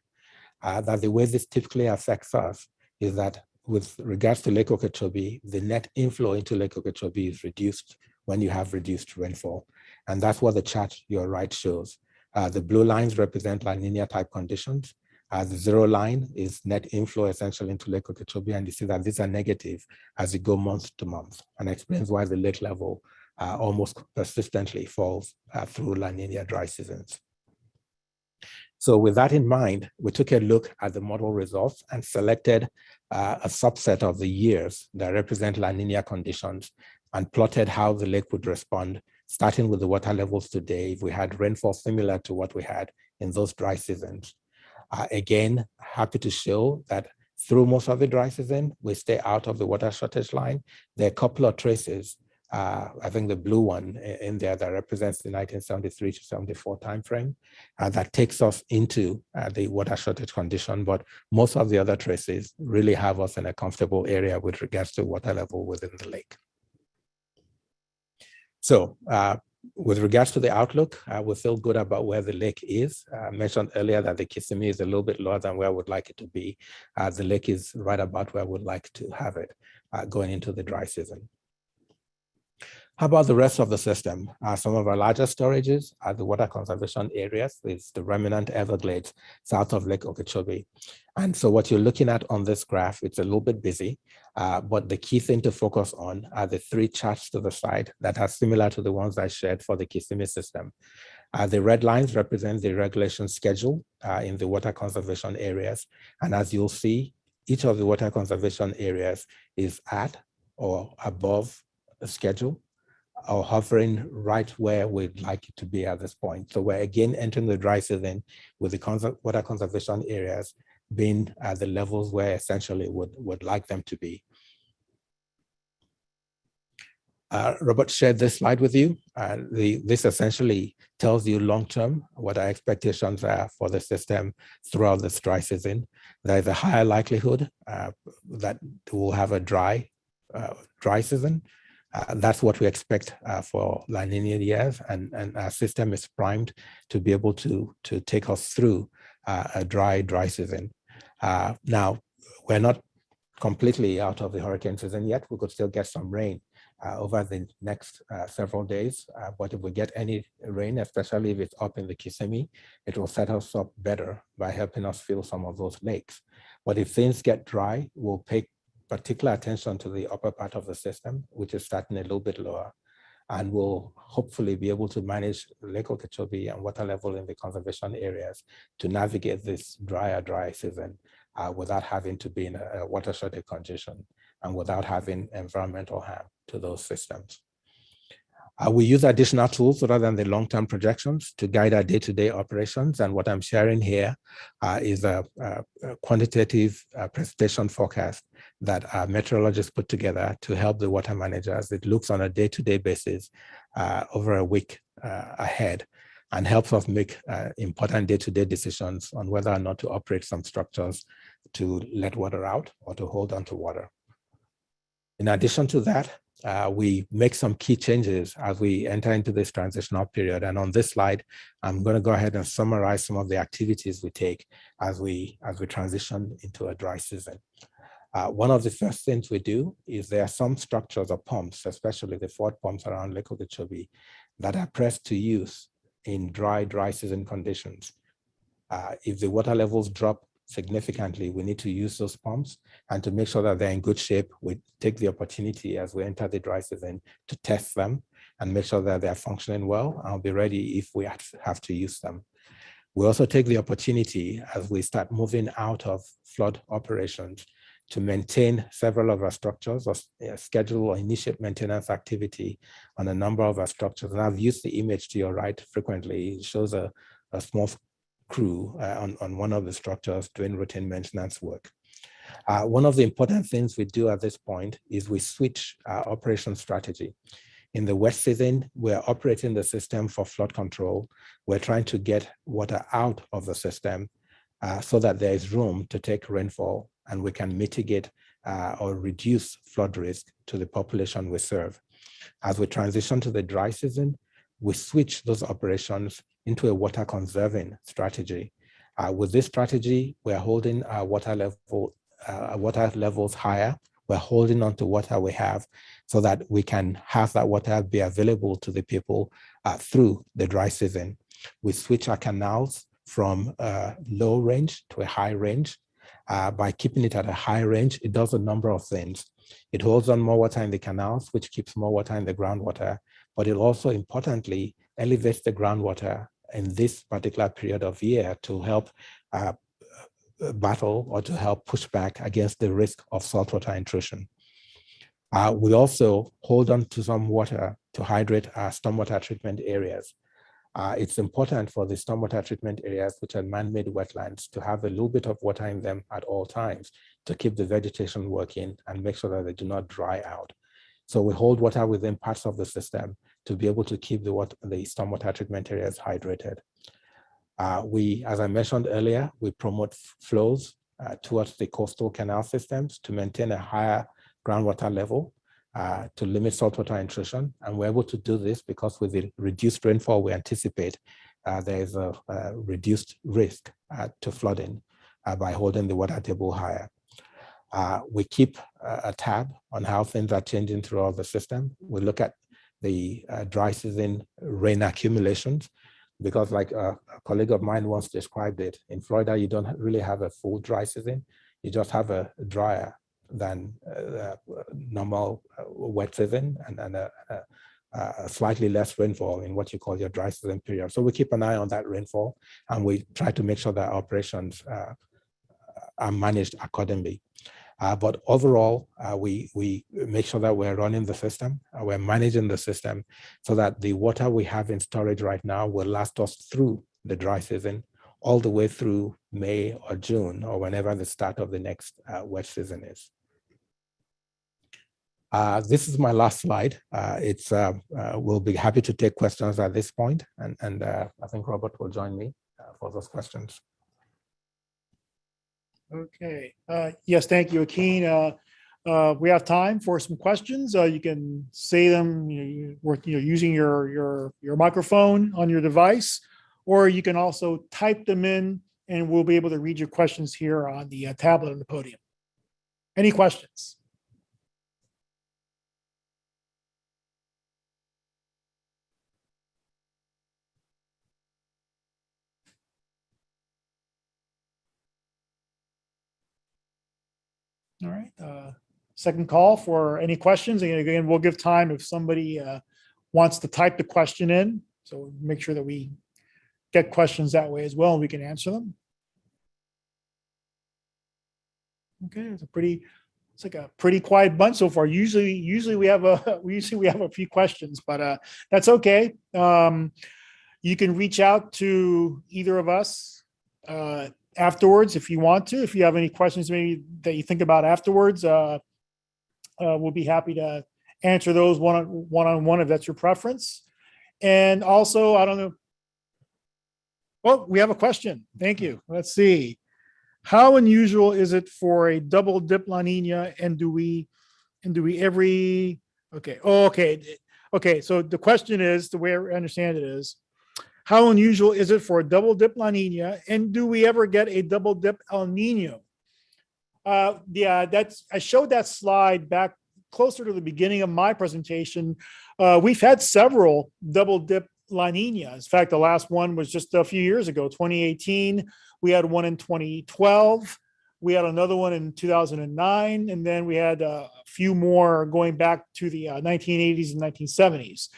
that the way this typically affects us is that with regards to Lake Okeechobee, the net inflow into Lake Okeechobee is reduced when you have reduced rainfall. And that's what the chart your right shows. The blue lines represent La Nina type conditions. The zero line is net inflow essentially into Lake Okeechobee, and you see that these are negative as you go month to month, and explains why the lake level almost persistently falls through La Nina dry seasons. So with that in mind, we took a look at the model results and selected a subset of the years that represent La Nina conditions and plotted how the lake would respond, starting with the water levels today if we had rainfall similar to what we had in those dry seasons. Again, happy to show that through most of the dry season. We stay out of the water shortage line. There are a couple of traces. I think the blue one in there that represents the 1973 to 74 timeframe that takes us into the water shortage condition. But most of the other traces really have us in a comfortable area with regards to water level within the lake. So with regards to the outlook, we feel good about where the lake is. I mentioned earlier that the Kissimmee is a little bit lower than where I would like it to be. The lake is right about where I would like to have it going into the dry season. How about the rest of the system? Some of our larger storages are the water conservation areas. It's the remnant Everglades south of Lake Okeechobee. And so what you're looking at on this graph, it's a little bit busy, but the key thing to focus on are the three charts to the side that are similar to the ones I shared for the Kissimmee system. The red lines represent the regulation schedule in the water conservation areas. And as you'll see, each of the water conservation areas is at or above the schedule, or hovering right where we'd like it to be at this point. So we're again entering the dry season with the water conservation areas being at the levels where essentially would like them to be. Robert shared this slide with you. This essentially tells you long-term what our expectations are for the system throughout this dry season. There's a higher likelihood that we'll have a dry season. That's what we expect for La Nina years, and our system is primed to be able to take us through a dry season. Now, we're not completely out of the hurricane season yet. We could still get some rain over the next several days, but if we get any rain, especially if it's up in the Kissimmee, it will set us up better by helping us fill some of those lakes. But if things get dry, we'll pay particular attention to the upper part of the system, which is starting a little bit lower, and we'll hopefully be able to manage Lake Okeechobee and water level in the conservation areas to navigate this dry season without having to be in a water shortage condition and without having environmental harm to those systems. We use additional tools other than the long-term projections to guide our day-to-day operations. And what I'm sharing here is a quantitative precipitation forecast that our meteorologists put together to help the water managers. It looks on a day-to-day basis over a week ahead and helps us make important day-to-day decisions on whether or not to operate some structures to let water out or to hold on to water. In addition to that, we make some key changes as we enter into this transitional period. And on this slide, I'm going to go ahead and summarize some of the activities we take as we transition into a dry season. One of the first things we do is there are some structures or pumps, especially the Ford pumps around Lake Okeechobee, that are pressed to use in dry season conditions. If the water levels drop significantly, we need to use those pumps, and to make sure that they're in good shape, we take the opportunity as we enter the dry season to test them and make sure that they're functioning well. I'll be ready if we have to use them. We also take the opportunity as we start moving out of flood operations to maintain several of our structures or schedule or initiate maintenance activity on a number of our structures. And I've used the image to your right frequently. It shows a small crew on one of the structures doing routine maintenance work. One of the important things we do at this point is we switch our operation strategy. In the wet season, we're operating the system for flood control. We're trying to get water out of the system so that there is room to take rainfall and we can mitigate or reduce flood risk to the population we serve. As we transition to the dry season, we switch those operations into a water conserving strategy. With this strategy, we're holding our water levels higher. We're holding on to water we have so that we can have that water be available to the people through the dry season. We switch our canals from a low range to a high range. By keeping it at a high range, it does a number of things. It holds on more water in the canals, which keeps more water in the groundwater, but it also importantly elevates the groundwater in this particular period of year to help battle or to help push back against the risk of saltwater intrusion. We also hold on to some water to hydrate our stormwater treatment areas. It's important for the stormwater treatment areas, which are man-made wetlands, to have a little bit of water in them at all times to keep the vegetation working and make sure that they do not dry out. So we hold water within parts of the system to be able to keep the stormwater treatment areas hydrated. As I mentioned earlier, we promote flows towards the coastal canal systems to maintain a higher groundwater level, to limit saltwater intrusion. And we're able to do this because with the reduced rainfall we anticipate, there is a reduced risk to flooding by holding the water table higher. We keep a tab on how things are changing throughout the system. We look at the dry season rain accumulations, because like a colleague of mine once described it, in Florida, you don't really have a full dry season. You just have a drier than normal wet season and a slightly less rainfall in what you call your dry season period. So we keep an eye on that rainfall, and we try to make sure that operations are managed accordingly. But overall, we make sure that we're running the system, we're managing the system so that the water we have in storage right now will last us through the dry season, all the way through May or June, or whenever the start of the next wet season is. This is my last slide. We'll be happy to take questions at this point, and I think Robert will join me for those questions. Okay. Yes, thank you, Akin. We have time for some questions. You can say them using your microphone on your device, or you can also type them in, and we'll be able to read your questions here on the tablet on the podium. Any questions? All right. Second call for any questions. And again, we'll give time if somebody wants to type the question in. So make sure that we get questions that way as well, and we can answer them. Okay, it's like a pretty quiet bunch so far. Usually we have a few questions, but that's okay. You can reach out to either of us afterwards if you want to. If you have any questions maybe that you think about afterwards, we'll be happy to answer those one-on-one if that's your preference. And also, I don't know. Oh, we have a question. Thank you. Let's see. How unusual is it for a double dip La Nina, and do we every, okay. Oh, okay. So the question is, the way I understand it is, how unusual is it for a double dip La Nina, and do we ever get a double dip El Nino? Yeah, I showed that slide back closer to the beginning of my presentation. We've had several double dip La Ninas. In fact, the last one was just a few years ago, 2018. We had one in 2012. We had another one in 2009. And then we had a few more going back to the 1980s and 1970s.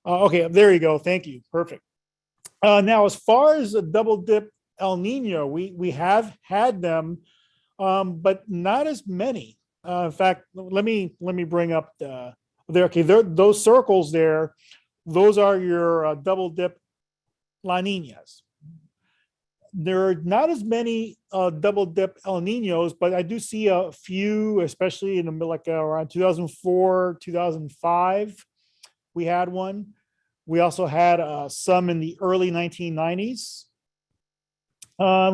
Okay, there you go. Thank you. Perfect. Now, as far as a double dip El Nino, we have had them, but not as many. In fact, let me bring up there. Okay, those circles there, those are your double dip La Ninas. There are not as many double dip El Ninos, but I do see a few, especially in the around 2004, 2005. We had one. We also had some in the early 1990s.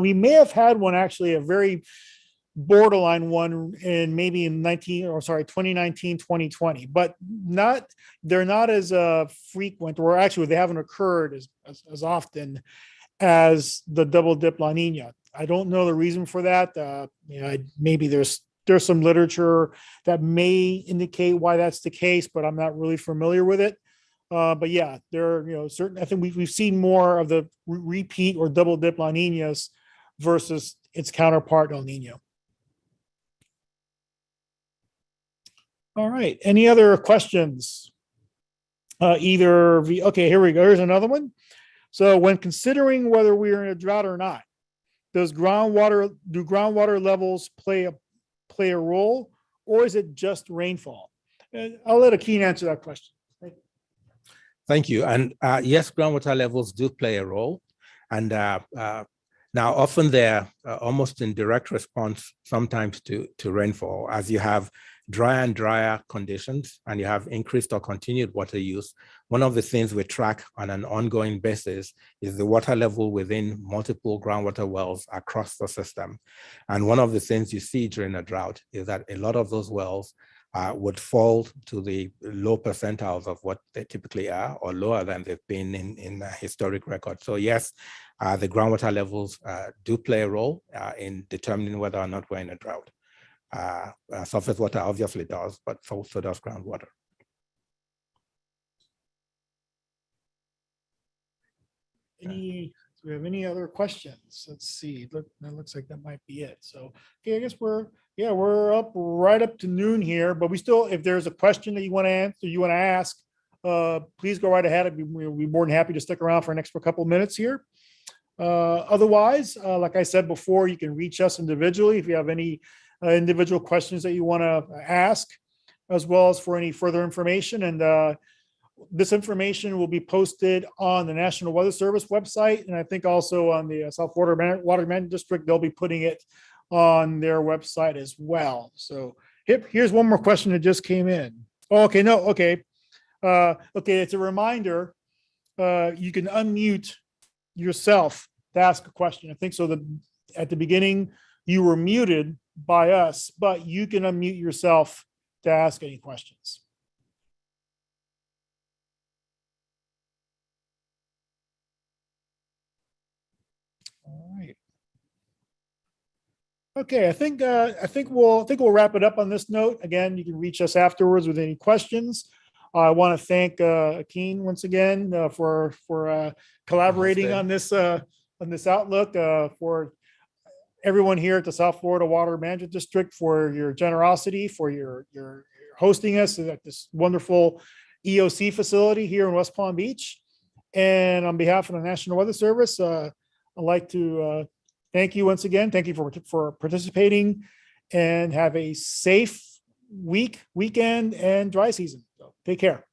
We may have had one, actually, a very borderline one in maybe in 2019, 2020, but they're not as frequent, or actually they haven't occurred as often as the double dip La Nina. I don't know the reason for that. Maybe there's some literature that may indicate why that's the case, but I'm not really familiar with it. But yeah, there are certain. I think we've seen more of the repeat or double dip La Ninas versus its counterpart El Nino. All right. Any other questions? Okay, here we go. Here's another one. So when considering whether we are in a drought or not, do groundwater levels play a role, or is it just rainfall? And I'll let Akin answer that question. Thank you. And yes, groundwater levels do play a role. And now often they're almost in direct response sometimes to rainfall. As you have drier and drier conditions and you have increased or continued water use, one of the things we track on an ongoing basis is the water level within multiple groundwater wells across the system. And one of the things you see during a drought is that a lot of those wells would fall to the low percentiles of what they typically are, or lower than they've been in historic record. So yes, the groundwater levels do play a role in determining whether or not we're in a drought. Surface water obviously does, but so does groundwater. Do we have any other questions? Let's see. Look, that looks like that might be it. So, okay, I guess we're up right up to noon here, but we still, if there's a question that you want to answer, you want to ask, please go right ahead. We'll be more than happy to stick around for an extra couple of minutes here. Otherwise, like I said before, you can reach us individually if you have any individual questions that you want to ask, as well as for any further information. And this information will be posted on the National Weather Service website, and I think also on the South Florida Water Management District, they'll be putting it on their website as well. So here's one more question that just came in. Oh, okay, no, okay. Okay, it's a reminder. You can unmute yourself to ask a question. I think so that at the beginning you were muted by us, but you can unmute yourself to ask any questions. All right. Okay, I think we'll wrap it up on this note. Again, you can reach us afterwards with any questions. I want to thank Akeem once again for collaborating on this outlook, for everyone here at the South Florida Water Management District for your generosity, for your hosting us at this wonderful EOC facility here in West Palm Beach. And on behalf of the National Weather Service, I'd like to thank you once again. Thank you for participating, and have a safe weekend, and dry season. So take care.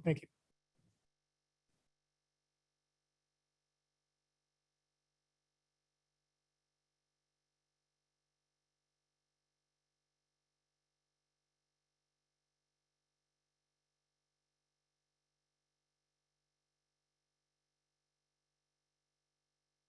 Thank you.